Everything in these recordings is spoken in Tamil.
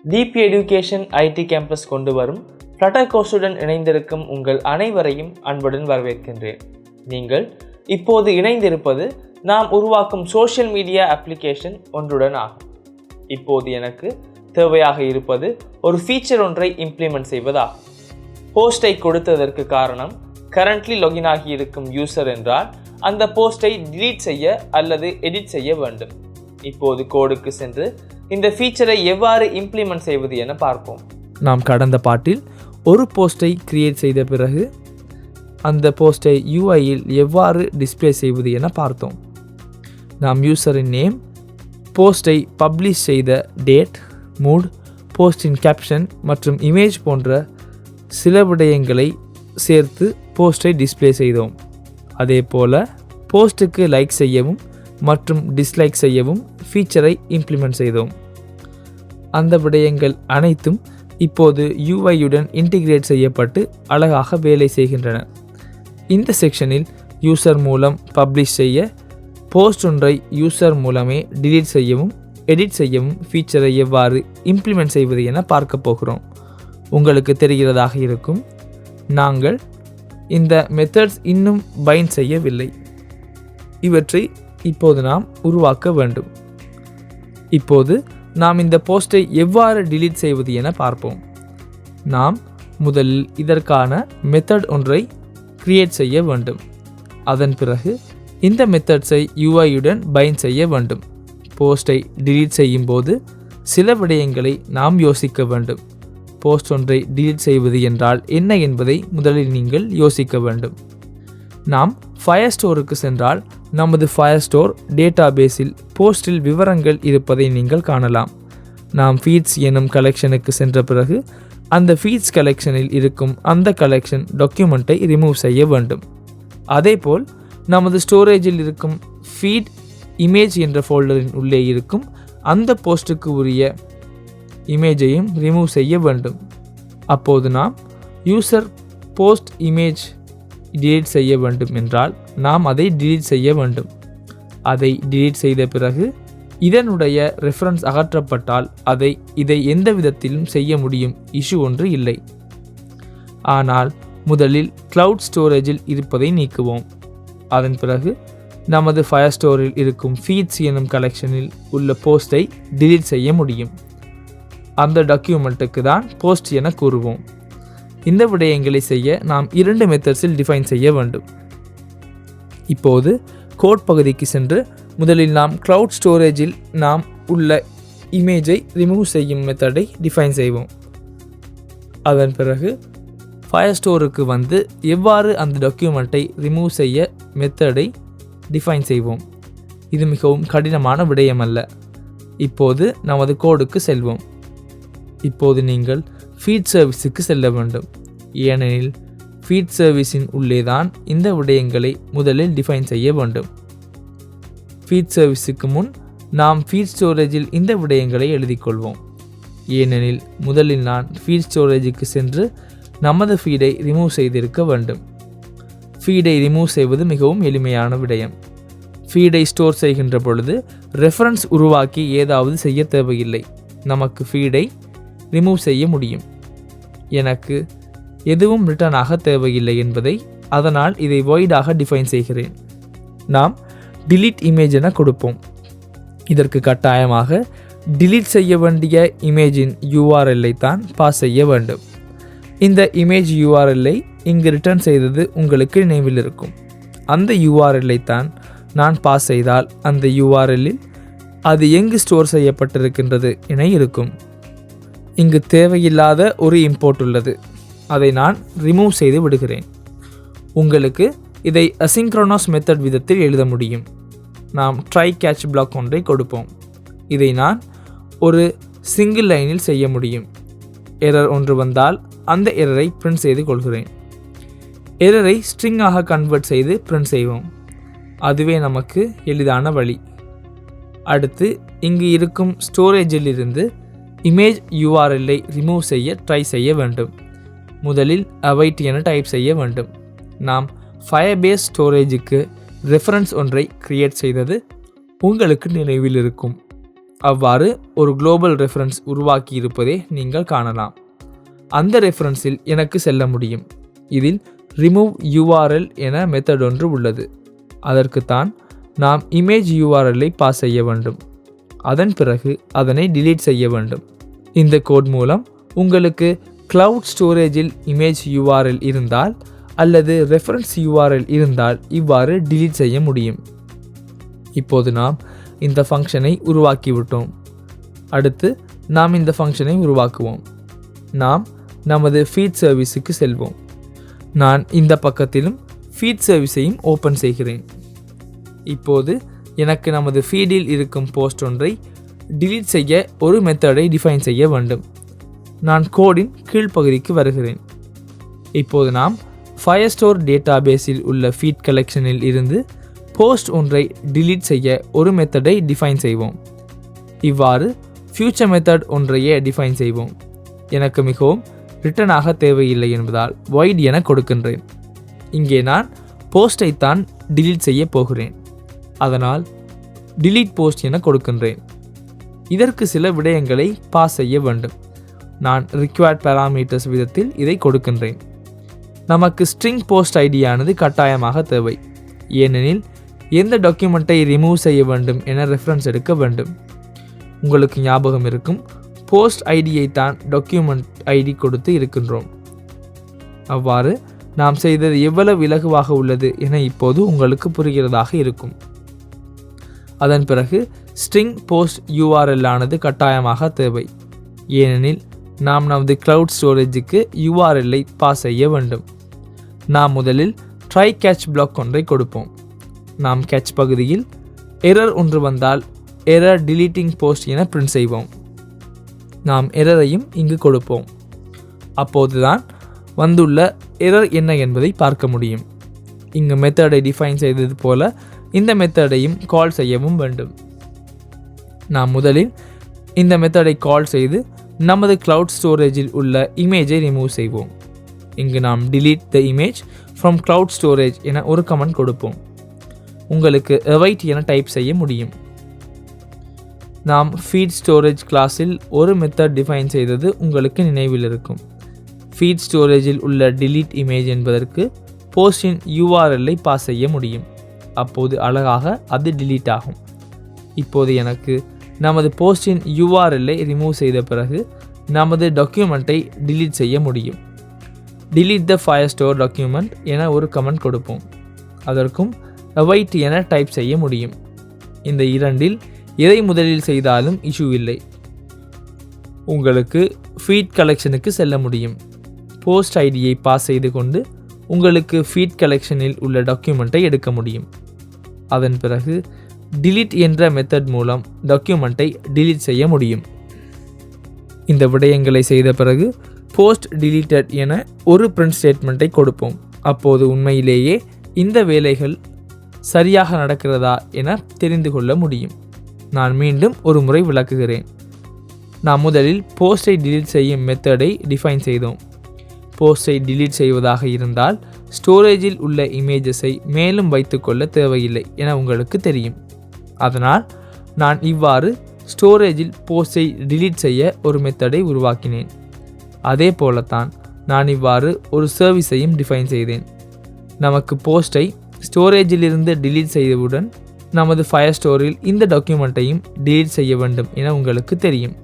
டீப் எடுகேஷன் ஐடி கேம்பஸ் கொண்டு வரும் ஃப்ளட்டர் கோர்ஸுடன் இணைந்திருக்கும் உங்கள் அனைவரையும் அன்புடன் வரவேற்கின்றேன். நீங்கள் இப்போது இணைந்திருப்பது நாம் உருவாக்கும் சோஷியல் மீடியா அப்ளிகேஷன் ஒன்றுடன் ஆகும். இப்போது எனக்கு தேவையாக இருப்பது ஒரு ஃபீச்சர் ஒன்றை இம்ப்ளிமெண்ட் செய்வதாகும். போஸ்டை கொடுத்ததற்கு காரணம் கரண்ட்லி லாகின் ஆகி இருக்கும் யூசர் என்றால் அந்த போஸ்டை டிலீட் செய்ய அல்லது எடிட் செய்ய வேண்டும். இப்போது கோடுக்கு சென்று இந்த ஃபீச்சரை எவ்வாறு இம்ப்ளிமெண்ட் செய்வது என பார்ப்போம். நாம் கடந்த பாட்டில் ஒரு போஸ்டை கிரியேட் செய்த பிறகு அந்த போஸ்டை யூஐயில் எவ்வாறு டிஸ்ப்ளே செய்வது என பார்த்தோம். நாம் யூசரின் நேம், போஸ்டை பப்ளிஷ் செய்த டேட், மூட், போஸ்டின் கேப்ஷன் மற்றும் இமேஜ் போன்ற சில விடயங்களை சேர்த்து போஸ்டை டிஸ்ப்ளே செய்தோம். அதே போல் போஸ்ட்டுக்கு லைக் செய்யவும் மற்றும் டிஸ்லைக் செய்யவும் ஃபீச்சரை இம்ப்ளிமெண்ட் செய்தோம். அந்த விடயங்கள் அனைத்தும் இப்போது யூஐயுடன் இன்டிகிரேட் செய்யப்பட்டு அழகாக வேலை செய்கின்றன. இந்த செக்ஷனில் யூசர் மூலம் பப்ளிஷ் செய்ய, போஸ்ட் ஒன்றை யூசர் மூலமே டிலீட் செய்யவும் எடிட் செய்யவும் ஃபீச்சரை எவ்வாறு இம்ப்ளிமெண்ட் செய்வது என பார்க்க போகிறோம். உங்களுக்கு தெரிகிறதாக இருக்கும், நாங்கள் இந்த மெத்தட்ஸ் இன்னும் பைண்ட் செய்யவில்லை. இவற்றை இப்போது நாம் உருவாக்க வேண்டும். இப்போது நாம் இந்த போஸ்டை எவ்வாறு டிலீட் செய்வது என பார்ப்போம். நாம் முதலில் இதற்கான மெத்தட் ஒன்றை கிரியேட் செய்ய வேண்டும். அதன் பிறகு இந்த மெத்தட்ஸை யூஐயுடன் பைண்ட் செய்ய வேண்டும். போஸ்டை டிலீட் செய்யும் போது சில விடயங்களை நாம் யோசிக்க வேண்டும். போஸ்ட் ஒன்றை டிலீட் செய்வது என்றால் என்ன என்பதை முதலில் நீங்கள் யோசிக்க வேண்டும். நாம் ஃபயர் ஸ்டோருக்கு சென்றால் நமது ஃபயர் ஸ்டோர் டேட்டாபேஸில் போஸ்டில் விவரங்கள் இருப்பதை நீங்கள் காணலாம். நாம் ஃபீட்ஸ் எனும் கலெக்ஷனுக்கு சென்ற பிறகு அந்த ஃபீட்ஸ் கலெக்ஷனில் இருக்கும் அந்த கலெக்ஷன் டாக்குமெண்ட்டை ரிமூவ் செய்ய வேண்டும். அதேபோல் நமது ஸ்டோரேஜில் இருக்கும் ஃபீட் இமேஜ் என்ற ஃபோல்டரின் உள்ளே இருக்கும் அந்த போஸ்ட்டுக்கு உரிய இமேஜையும் ரிமூவ் செய்ய வேண்டும். அப்போது நாம் யூசர் போஸ்ட் இமேஜ் டிலீட் செய்ய வேண்டும் என்றால் நாம் அதை டிலீட் செய்ய வேண்டும். அதை டிலீட் செய்த பிறகு இதனுடைய ரெஃபரன்ஸ் அகற்றப்பட்டால் இதை எந்த விதத்திலும் செய்ய முடியும், இஷ்யூ ஒன்று இல்லை. ஆனால் முதலில் கிளவுட் ஸ்டோரேஜில் இருப்பதை நீக்குவோம். அதன் பிறகு நமது ஃபயர் ஸ்டோரில் இருக்கும் ஃபீட்ஸ் எனும் கலெக்ஷனில் உள்ள போஸ்டை டிலீட் செய்ய முடியும். அந்த டாக்குமெண்ட்டுக்கு தான் போஸ்ட் என கூறுவோம். இந்த விடயங்களை செய்ய நாம் 2 மெத்தட்ஸில் டிஃபைன் செய்ய வேண்டும். இப்போது கோட் பகுதிக்கு சென்று முதலில் நாம் கிளவுட் ஸ்டோரேஜில் நாம் உள்ள இமேஜை ரிமூவ் செய்யும் மெத்தடை டிஃபைன் செய்வோம். அதன் பிறகு ஃபயர் ஸ்டோருக்கு வந்து எவ்வாறு அந்த டாக்குமெண்ட்டை ரிமூவ் செய்ய மெத்தடை டிஃபைன் செய்வோம். இது மிகவும் கடினமான விடயமல்ல. இப்போது நமது கோடுக்கு செல்வோம். இப்போது நீங்கள் ஃபீட் சர்வீஸுக்கு செல்ல வேண்டும். ஏனெனில் ஃபீட் சர்வீஸின் உள்ளேதான் இந்த விடயங்களை முதலில் டிஃபைன் செய்ய வேண்டும். ஃபீட் சர்வீஸுக்கு முன் நாம் ஃபீட் ஸ்டோரேஜில் இந்த விடயங்களை எழுதிக்கொள்வோம். ஏனெனில் முதலில் நான் ஃபீட் ஸ்டோரேஜுக்கு சென்று நமது ஃபீடை ரிமூவ் செய்திருக்க வேண்டும். ஃபீடை ரிமூவ் செய்வது மிகவும் எளிமையான விடயம். ஃபீடை ஸ்டோர் செய்கின்ற பொழுது ரெஃபரன்ஸ் உருவாக்கி ஏதாவது செய்ய தேவையில்லை. நமக்கு ஃபீடை ரிமூவ் செய்ய முடியும். எனக்கு எதுவும் ரிட்டர்னாக தேவையில்லை என்பதை அதனால் இதை வாய்டாக டிஃபைன் செய்கிறேன். நாம் டிலீட் இமேஜ் என கொடுப்போம். இதற்கு கட்டாயமாக டிலீட் செய்ய வேண்டிய இமேஜின் URL-ஐ தான் பாஸ் செய்ய வேண்டும். இந்த இமேஜ் URL-ஐ இங்கு ரிட்டர்ன் செய்தது உங்களுக்கு நினைவில் இருக்கும். அந்த URL-ஐ தான் நான் பாஸ் செய்தால் அந்த URL-இல் அது எங்கு ஸ்டோர் செய்யப்பட்டிருக்கின்றது என இருக்கும். இங்கு தேவையில்லாத ஒரு இம்போர்ட் உள்ளது. அதை நான் ரிமூவ் செய்து விடுகிறேன். உங்களுக்கு இதை அசிங்க்ரோனஸ் மெத்தட் விதத்தில் எழுத முடியும். நாம் ட்ரை கேட்ச் பிளாக் ஒன்றை கொடுப்போம். இதை நான் ஒரு சிங்கிள் லைனில் செய்ய முடியும். எரர் ஒன்று வந்தால் அந்த எரரை பிரிண்ட் செய்து கொள்கிறேன். எரரை ஸ்ட்ரிங்காக கன்வெர்ட் செய்து பிரிண்ட் செய்வோம். அதுவே நமக்கு எளிதான வழி. அடுத்து இங்கு இருக்கும் ஸ்டோரேஜில் இருந்து இமேஜ் URL-ஐ ரிமூவ் செய்ய ட்ரை செய்ய வேண்டும். முதலில் அவைட் என டைப் செய்ய வேண்டும். நாம் ஃபயர்பேஸ் ஸ்டோரேஜுக்கு ரெஃபரன்ஸ் ஒன்றை கிரியேட் செய்தது உங்களுக்கு நினைவில் இருக்கும். அவ்வாறு ஒரு குளோபல் ரெஃபரன்ஸ் உருவாக்கி இருப்பதை நீங்கள் காணலாம். அந்த ரெஃபரன்ஸில் எனக்கு செல்ல முடியும். இதில் ரிமூவ் URL என மெத்தட் ஒன்று உள்ளது. அதற்குத்தான் நாம் இமேஜ் URL-ஐ பாஸ் செய்ய வேண்டும். அதன் பிறகு அதனை delete செய்ய வேண்டும். இந்த கோட் மூலம் உங்களுக்கு cloud ஸ்டோரேஜில் இமேஜ் URL இருந்தால் அல்லது ரெஃபரன்ஸ் URL இருந்தால் இவ்வாறு delete செய்ய முடியும். இப்போது நாம் இந்த ஃபங்க்ஷனை உருவாக்கிவிட்டோம். அடுத்து நாம் இந்த ஃபங்க்ஷனை உருவாக்குவோம். நாம் நமது ஃபீட் சர்வீஸுக்கு செல்வோம். நான் இந்த பக்கத்திலும் ஃபீட் சர்வீஸையும் ஓப்பன் செய்கிறேன். இப்போது எனக்கு நமது ஃபீடில் இருக்கும் போஸ்ட் ஒன்றை delete செய்ய ஒரு மெத்தடை டிஃபைன் செய்ய வேண்டும். நான் கோடின் கீழ்ப்பகுதிக்கு வருகிறேன். இப்போது நாம் ஃபயர்ஸ்டோர் டேட்டாபேஸில் உள்ள ஃபீட் கலெக்ஷனில் இருந்து போஸ்ட் ஒன்றை delete செய்ய ஒரு மெத்தடை டிஃபைன் செய்வோம். இவ்வாறு ஃபியூச்சர் மெத்தட் ஒன்றையே டிஃபைன் செய்வோம். எனக்கு மிகவும் ரிட்டனாக தேவையில்லை என்பதால் void என கொடுக்கின்றேன். இங்கே நான் போஸ்டை தான் delete செய்ய போகிறேன். அதனால் delete போஸ்ட் என கொடுக்கின்றேன். இதற்கு சில விடயங்களை பாஸ் செய்ய வேண்டும். நான் required parameters விதத்தில் இதை கொடுக்கின்றேன். நமக்கு ஸ்ட்ரிங் போஸ்ட் ஐடியானது கட்டாயமாக தேவை. ஏனெனில் எந்த டாக்குமெண்ட்டை ரிமூவ் செய்ய வேண்டும் என ரெஃபரன்ஸ் எடுக்க வேண்டும். உங்களுக்கு ஞாபகம் இருக்கும், போஸ்ட் ஐடியை தான் டாக்குமெண்ட் ஐடி கொடுத்து இருக்கின்றோம். அவ்வாறு நாம் செய்தது எவ்வளவு இலகுவாக உள்ளது என இப்போது உங்களுக்கு புரிகிறதாக இருக்கும். அதன் பிறகு ஸ்ட்ரிங் போஸ்ட் URL ஆனது கட்டாயமாக தேவை. ஏனெனில் நாம் நமது கிளவுட் ஸ்டோரேஜுக்கு URL-ஐ பாஸ் செய்ய வேண்டும். நாம் முதலில் ட்ரை கேட்ச் பிளாக் ஒன்றை கொடுப்போம். நாம் கேட்ச் பகுதியில் எரர் ஒன்று வந்தால் எரர் டிலீட்டிங் போஸ்ட் என பிரிண்ட் செய்வோம். நாம் எரரையும் இங்கு கொடுப்போம். அப்போதுதான் வந்துள்ள எரர் என்ன என்பதை பார்க்க முடியும். இங்கு மெத்தடை டிஃபைன் செய்தது போல இந்த மெத்தடையும் கால் செய்யவும் வேண்டும். நாம் முதலில் இந்த மெத்தடை கால் செய்து நமது கிளவுட் ஸ்டோரேஜில் உள்ள இமேஜை ரிமூவ் செய்வோம். இங்கு நாம் delete the image from cloud storage என ஒரு கமெண்ட் கொடுப்போம். உங்களுக்கு await என டைப் செய்ய முடியும். நாம் ஃபீட் ஸ்டோரேஜ் கிளாஸில் ஒரு மெத்தட் டிஃபைன் செய்தது உங்களுக்கு நினைவில் இருக்கும். ஃபீட் ஸ்டோரேஜில் உள்ள delete image என்பதற்கு போஸ்டின் URL-ஐ பாஸ் செய்ய முடியும். அப்போது அழகாக அது delete ஆகும். இப்போது எனக்கு நமது போஸ்டின் URL-ஐ ரிமூவ் செய்த பிறகு நமது டாக்குமெண்ட்டை delete செய்ய முடியும். delete the firestore document என ஒரு கமெண்ட் கொடுப்போம். அதற்கும் await என டைப் செய்ய முடியும். இந்த இரண்டில் எதை முதலில் செய்தாலும் இஷ்யூ இல்லை. உங்களுக்கு ஃபீட் கலெக்ஷனுக்கு செல்ல முடியும். போஸ்ட் ஐடியை பாஸ் செய்து கொண்டு உங்களுக்கு ஃபீட் கலெக்ஷனில் உள்ள டாக்குமெண்ட்டை எடுக்க முடியும். அதன் பிறகு delete என்ற மெத்தட் மூலம் டாக்குமெண்ட்டை delete செய்ய முடியும். இந்த விடயங்களை செய்த பிறகு போஸ்ட் deleted என ஒரு பிரிண்ட் ஸ்டேட்மெண்ட்டை கொடுப்போம். அப்போது உண்மையிலேயே இந்த வேலைகள் சரியாக நடக்கிறதா என தெரிந்து கொள்ள முடியும். நான் மீண்டும் ஒரு முறை விளக்குகிறேன். நாம் முதலில் போஸ்டை delete செய்யும் மெத்தடை டிஃபைன் செய்தோம். போஸ்டை delete செய்வதாக இருந்தால் ஸ்டோரேஜில் உள்ள இமேஜஸை மேலும் வைத்துக்கொள்ள தேவையில்லை என உங்களுக்கு தெரியும். அதனால் நான் இவ்வாறு ஸ்டோரேஜில் போஸ்டை delete செய்ய ஒரு மெத்தடை உருவாக்கினேன். அதே போலத்தான் நான் இவ்வாறு ஒரு சர்வீஸையும் டிஃபைன் செய்தேன். நமக்கு போஸ்டை ஸ்டோரேஜிலிருந்து delete செய்தவுடன் நமது ஃபயர்ஸ்டோரில் இந்த டாக்குமெண்ட்டையும் delete செய்ய வேண்டும் என உங்களுக்கு தெரியும்.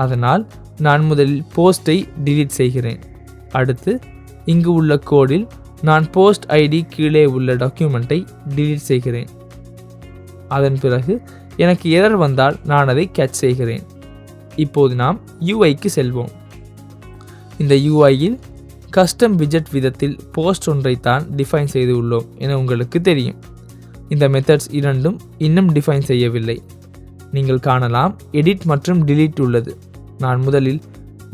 அதனால் நான் முதலில் போஸ்டை delete செய்கிறேன். அடுத்து இங்கு உள்ள கோடில் நான் போஸ்ட் ஐடி கீழே உள்ள டாக்குமெண்ட்டை delete செய்கிறேன். அதன் பிறகு எனக்கு எரர் வந்தால் நான் அதை கேட்ச் செய்கிறேன். இப்போது நாம் UIக்கு செல்வோம். இந்த UIயில் கஸ்டம் விஜெட் விதத்தில் போஸ்ட் ஒன்றை தான் டிஃபைன் செய்து உள்ளோம் என உங்களுக்கு தெரியும். இந்த மெத்தட்ஸ் இரண்டும் இன்னும் டிஃபைன் செய்யவில்லை. நீங்கள் காணலாம் எடிட் மற்றும் delete உள்ளது. நான் முதலில்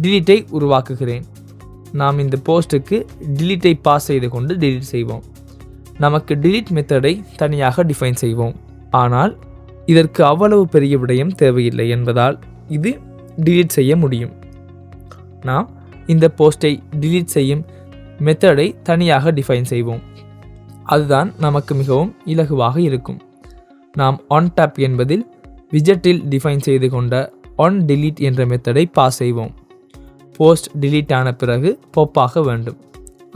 delete-ஐ உருவாக்குகிறேன். நாம் இந்த போஸ்ட்டுக்கு delete-ஐ பாஸ் செய்து கொண்டு delete செய்வோம். நமக்கு delete மெத்தடை தனியாக டிஃபைன் செய்வோம். ஆனால் இதற்கு அவ்வளவு பெரிய விடயம் தேவையில்லை என்பதால் இது delete செய்ய முடியும். நாம் இந்த போஸ்டை delete செய்யும் மெத்தடை தனியாக டிஃபைன் செய்வோம். அதுதான் நமக்கு மிகவும் இலகுவாக இருக்கும். நாம் on tap என்பதில் விஜெட்டில் டிஃபைன் செய்து கொண்ட ஒன் delete என்ற மெத்தடை பாஸ் செய்வோம். போஸ்ட் delete ஆன பிறகு பாப் வேண்டும்.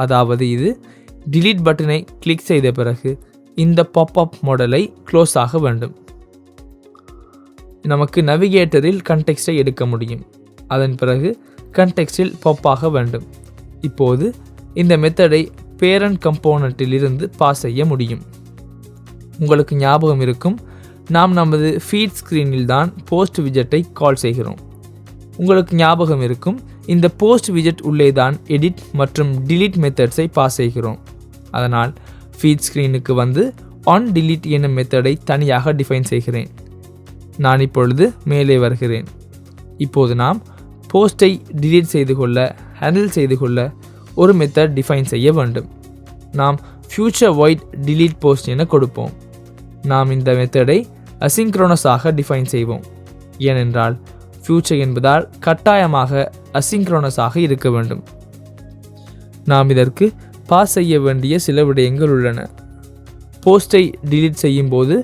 அதாவது இது delete பட்டனை கிளிக் செய்த பிறகு இந்த பாப்அப் மாடலை க்ளோஸ் ஆக வேண்டும். நமக்கு நவிகேட்டரில் கண்டெக்ஸ்டை எடுக்க முடியும். அதன் பிறகு கண்டெக்ஸ்டில் பாப் வேண்டும். இப்போது இந்த மெத்தடை பேரண்ட் கம்போனண்ட்டில் இருந்து பாஸ் செய்ய முடியும். உங்களுக்கு ஞாபகம் இருக்கும், நாம் நமது ஃபீட் ஸ்க்ரீனில் தான் போஸ்ட் விஜெட்டை கால் செய்கிறோம். உங்களுக்கு ஞாபகம் இருக்கும், இந்த போஸ்ட் விஜெட் உள்ளே தான் எடிட் மற்றும் delete மெத்தட்ஸை பாஸ் செய்கிறோம். அதனால் ஃபீட் ஸ்க்ரீனுக்கு வந்து on delete என்னும் மெத்தடை தனியாக டிஃபைன் செய்கிறேன். நான் இப்பொழுது மேலே வருகிறேன். இப்போது நாம் போஸ்ட்டை delete செய்து கொள்ள, ஹேண்டில் செய்து கொள்ள ஒரு மெத்தட் டிஃபைன் செய்ய வேண்டும். நாம் future void delete post என கொடுப்போம். நாம் இந்த மெத்தடை அசிங்க்ரோனஸாக டிஃபைன் செய்வோம். ஏனென்றால் ஃபியூச்சர் என்பதால் கட்டாயமாக அசிங்க்ரோனஸாக இருக்க வேண்டும். நாம் இதற்கு பாஸ் செய்ய வேண்டிய சில விடயங்கள் உள்ளன. போஸ்ட்டை delete செய்யும் போது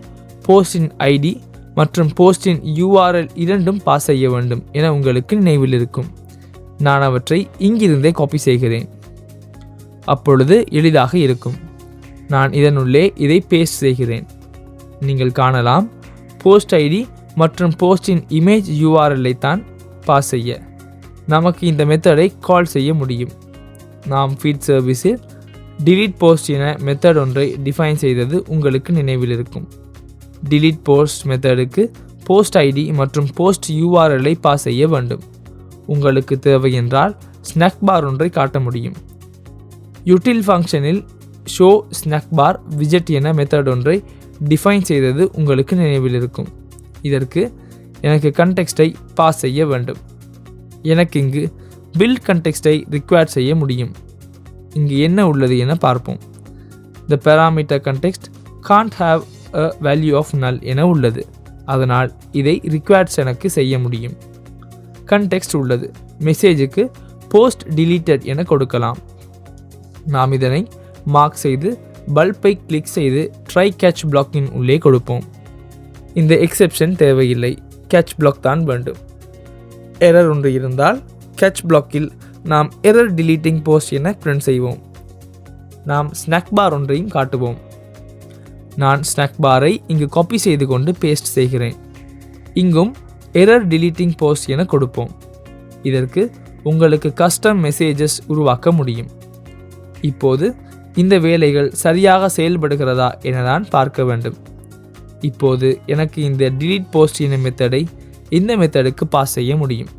போஸ்டின் ஐடி மற்றும் போஸ்டின் URL இரண்டும் பாஸ் செய்ய வேண்டும் என உங்களுக்கு நினைவில் இருக்கும். நான் அவற்றை இங்கிருந்தே காப்பி செய்கிறேன். அப்பொழுது எளிதாக இருக்கும். நான் இதனுள்ளே இதை பேஸ்ட் செய்கிறேன். நீங்கள் காணலாம், போஸ்ட் ஐடி மற்றும் போஸ்டின் இமேஜ் URL தான் பாஸ் செய்ய நமக்கு இந்த மெத்தடை கால் செய்ய முடியும். நாம் ஃபீட் சர்வீஸில் delete post என மெத்தட் ஒன்றை டிஃபைன் செய்தது உங்களுக்கு நினைவில் இருக்கும். delete post மெத்தடுக்கு போஸ்ட் ஐடி மற்றும் போஸ்ட் URL பாஸ் செய்ய வேண்டும். உங்களுக்கு தேவை என்றால் ஸ்நாக் பார் ஒன்றை காட்ட முடியும். util ஃபங்க்ஷனில் ஷோ ஸ்நாக் பார் விஜெட் என மெத்தட் ஒன்றை டிஃபைன் செய்தது உங்களுக்கு நினைவில் இருக்கும். இதற்கு எனக்கு கண்டெக்ஸ்டை பாஸ் செய்ய வேண்டும். எனக்கு இங்கு பில்ட் கண்டெக்ஸ்டை ரிக்வயர் செய்ய முடியும். இங்கு என்ன உள்ளது என பார்ப்போம். the parameter context can't have a value of null என உள்ளது. அதனால் இதை ரிக்வயர்ஸ் எனக்கு செய்ய முடியும். கண்டெக்ஸ்ட் உள்ளது. மெசேஜுக்கு போஸ்ட் deleted என கொடுக்கலாம். நாம் இதனை மார்க் செய்து பல்பை கிளிக் செய்து ட்ரை கேட்ச் பிளாக்கின் உள்ளே கொடுப்போம். இந்த எக்ஸெப்ஷன் தேவையில்லை, கேட்ச் பிளாக் தான் வேண்டும். எரர் ஒன்று இருந்தால் கேட்ச் பிளாக்கில் நாம் எரர் deleting போஸ்ட் என பிரிண்ட் செய்வோம். நாம் ஸ்நாக் பார் ஒன்றையும் காட்டுவோம். நான் ஸ்நாக் பாரை இங்கு காப்பி செய்து கொண்டு பேஸ்ட் செய்கிறேன். இங்கும் எரர் deleting போஸ்ட் என கொடுப்போம். இதற்கு உங்களுக்கு கஸ்டம் மெசேஜஸ் உருவாக்க முடியும். இப்போது இந்த வேலைகள் சரியாக செயல்படுகிறதா என நான் பார்க்க வேண்டும். இப்போது எனக்கு இந்த delete post என மெத்தடை இந்த மெத்தடுக்கு பாஸ் செய்ய முடியும்.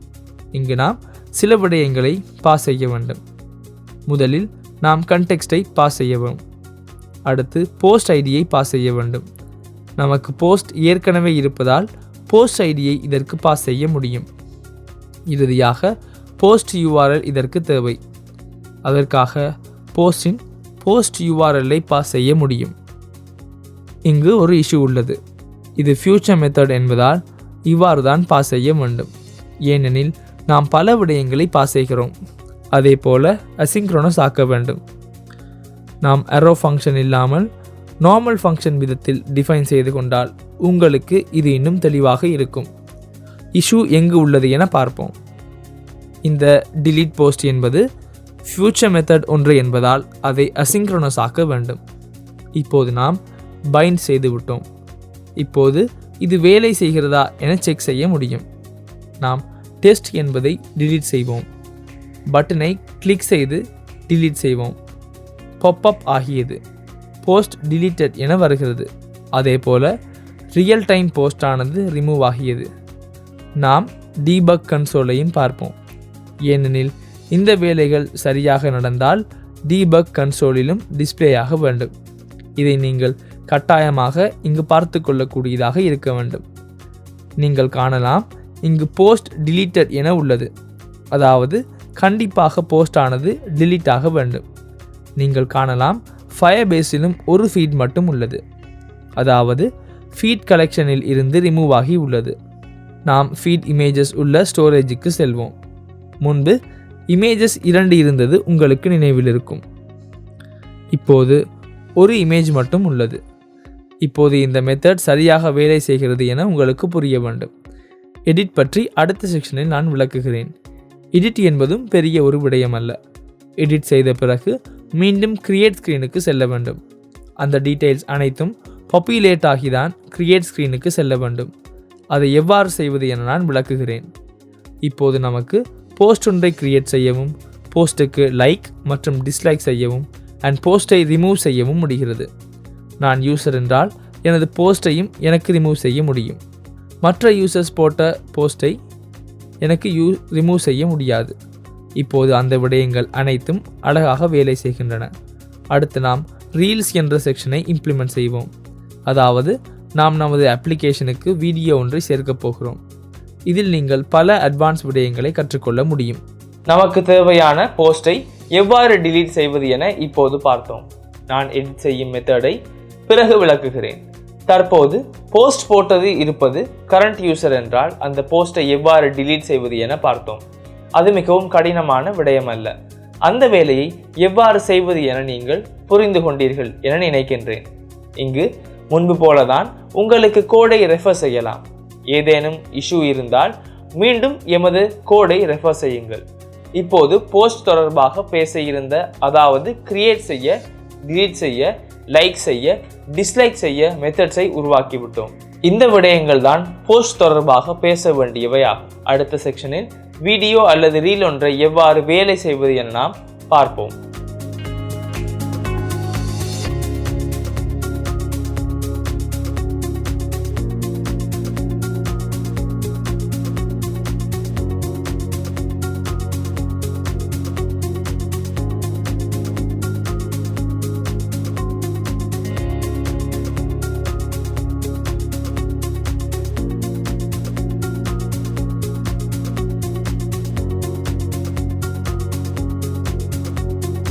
இங்கு நாம் சில விடயங்களை பாஸ் செய்ய வேண்டும். முதலில் நாம் கண்டெக்ஸ்டை பாஸ் செய்ய வேண்டும். அடுத்து போஸ்ட் ஐடியை பாஸ் செய்ய வேண்டும். நமக்கு போஸ்ட் ஏற்கனவே இருப்பதால் போஸ்ட் ஐடியை இதற்கு பாஸ் செய்ய முடியும். இறுதியாக போஸ்ட் URL இதற்கு தேவை. அதற்காக போஸ்டின் போஸ்ட் URL பாஸ் செய்ய முடியும். இங்கு ஒரு இஷ்யூ உள்ளது. இது ஃபியூச்சர் மெத்தட் என்பதால் இவ்வாறு தான் பாஸ் செய்ய வேண்டும். ஏனெனில் நாம் பல விடயங்களை பாஸ் செய்கிறோம். அதே போல அசிங்க்ரோனஸ் ஆக்க வேண்டும். நாம் அரோ ஃபங்க்ஷன் இல்லாமல் நார்மல் ஃபங்க்ஷன் விதத்தில் டிஃபைன் செய்து கொண்டால் உங்களுக்கு இது இன்னும் தெளிவாக இருக்கும். இஷ்யூ எங்கு உள்ளது என பார்ப்போம். இந்த delete post என்பது ஃபியூச்சர் மெத்தட் ஒன்று என்பதால் அதை அசிங்க்ரோனஸ் ஆக்க வேண்டும். இப்போது நாம் பைண்ட் செய்து விட்டோம். இப்போது இது வேலை செய்கிறதா என செக் செய்ய முடியும். நாம் டெஸ்ட் என்பதை delete செய்வோம். பட்டனை கிளிக் செய்து delete செய்வோம். பாப்அப் ஆகியது. போஸ்ட் deleted என வருகிறது. அதே போல ரியல் டைம் போஸ்ட் ஆனது ரிமூவ் ஆகியது. நாம் டீபக் கன்சோலையும் பார்ப்போம். ஏனெனில் இந்த வேலைகள் சரியாக நடந்தால் டீபக் கன்சோலிலும் டிஸ்பிளே ஆக வேண்டும். இதை நீங்கள் கட்டாயமாக இங்கு பார்த்து கொள்ளக்கூடியதாக இருக்க வேண்டும். நீங்கள் காணலாம், இங்கு போஸ்ட் deleted என உள்ளது. அதாவது கண்டிப்பாக போஸ்ட் ஆனது delete ஆக வேண்டும். நீங்கள் காணலாம், ஃபயர்பேஸிலும் ஒரு ஃபீட் மட்டும் உள்ளது. அதாவது ஃபீட் கலெக்ஷனில் இருந்து ரிமூவ் ஆகி உள்ளது. நாம் ஃபீட் இமேஜஸ் உள்ள ஸ்டோரேஜுக்கு செல்வோம். முன்பு இமேஜஸ் 2 இருந்தது உங்களுக்கு நினைவில் இருக்கும். இப்போது ஒரு இமேஜ் மட்டும் உள்ளது. இப்போது இந்த மெத்தட் சரியாக வேலை செய்கிறது என உங்களுக்கு புரிய வேண்டும். எடிட் பற்றி அடுத்த செக்ஷனில் நான் விளக்குகிறேன். எடிட் என்பதும் பெரிய ஒரு விடயம் அல்ல. எடிட் செய்த பிறகு மீண்டும் கிரியேட் ஸ்க்ரீனுக்கு செல்ல வேண்டும். அந்த டீட்டெயில்ஸ் அனைத்தும் பாப்புலேட் ஆகிதான் கிரியேட் ஸ்க்ரீனுக்கு செல்ல வேண்டும். அதை எவ்வாறு செய்வது என நான் விளக்குகிறேன். இப்போது நமக்கு போஸ்ட் ஒன்றை கிரியேட் செய்யவும், போஸ்ட்டுக்கு லைக் மற்றும் டிஸ்லைக் செய்யவும் அண்ட் போஸ்ட்டை ரிமூவ் செய்யவும் முடிகிறது. நான் யூசர் என்றால் எனது போஸ்ட்டையும் எனக்கு ரிமூவ் செய்ய முடியும். மற்ற யூசர்ஸ் போட்ட போஸ்ட்டை எனக்கு ரிமூவ் செய்ய முடியாது. இப்போது அந்த விடயங்கள் அனைத்தும் அழகாக வேலை செய்கின்றன. அடுத்து நாம் ரீல்ஸ் என்ற செக்ஷனை இம்ப்ளிமெண்ட் செய்வோம். அதாவது நாம் நமது அப்ளிகேஷனுக்கு வீடியோ ஒன்றை சேர்க்கப் போகிறோம். இதில் நீங்கள் பல அட்வான்ஸ் விடயங்களை கற்றுக்கொள்ள முடியும். நமக்கு தேவையான போஸ்ட்டை எவ்வாறு டிலீட் செய்வது என இப்போது பார்த்தோம். நான் எடிட் செய்யும் மெத்தடை பிறகு விளக்குகிறேன். தற்போது போஸ்ட் போட்டது இருப்பது கரண்ட் யூசர் என்றால் அந்த போஸ்ட்டை எவ்வாறு டிலீட் செய்வது என பார்த்தோம். அது மிகவும் கடினமான விடயம் அல்ல. அந்த வேலையை எவ்வாறு செய்வது என நீங்கள் புரிந்து கொண்டீர்கள் என நினைக்கின்றேன். இங்கு முன்பு போலதான் உங்களுக்கு கோடை ரெஃபர் செய்யலாம். ஏதேனும் இஷ்யூ இருந்தால் மீண்டும் எமது கோடை ரெஃபர் செய்யுங்கள். இப்போது போஸ்ட் தொடர்பாக பேச இருந்த, அதாவது கிரியேட் செய்ய, டிலீட் செய்ய, லைக் செய்ய, டிஸ்லைக் செய்ய மெத்தட்ஸை உருவாக்கிவிட்டோம். இந்த விடயங்கள் தான் போஸ்ட் தொடர்பாக பேச வேண்டியவையாகும். அடுத்த செக்ஷனில் வீடியோ அல்லது ரீல் ஒன்றை எவ்வாறு வேலை செய்வது என நாம் பார்ப்போம்.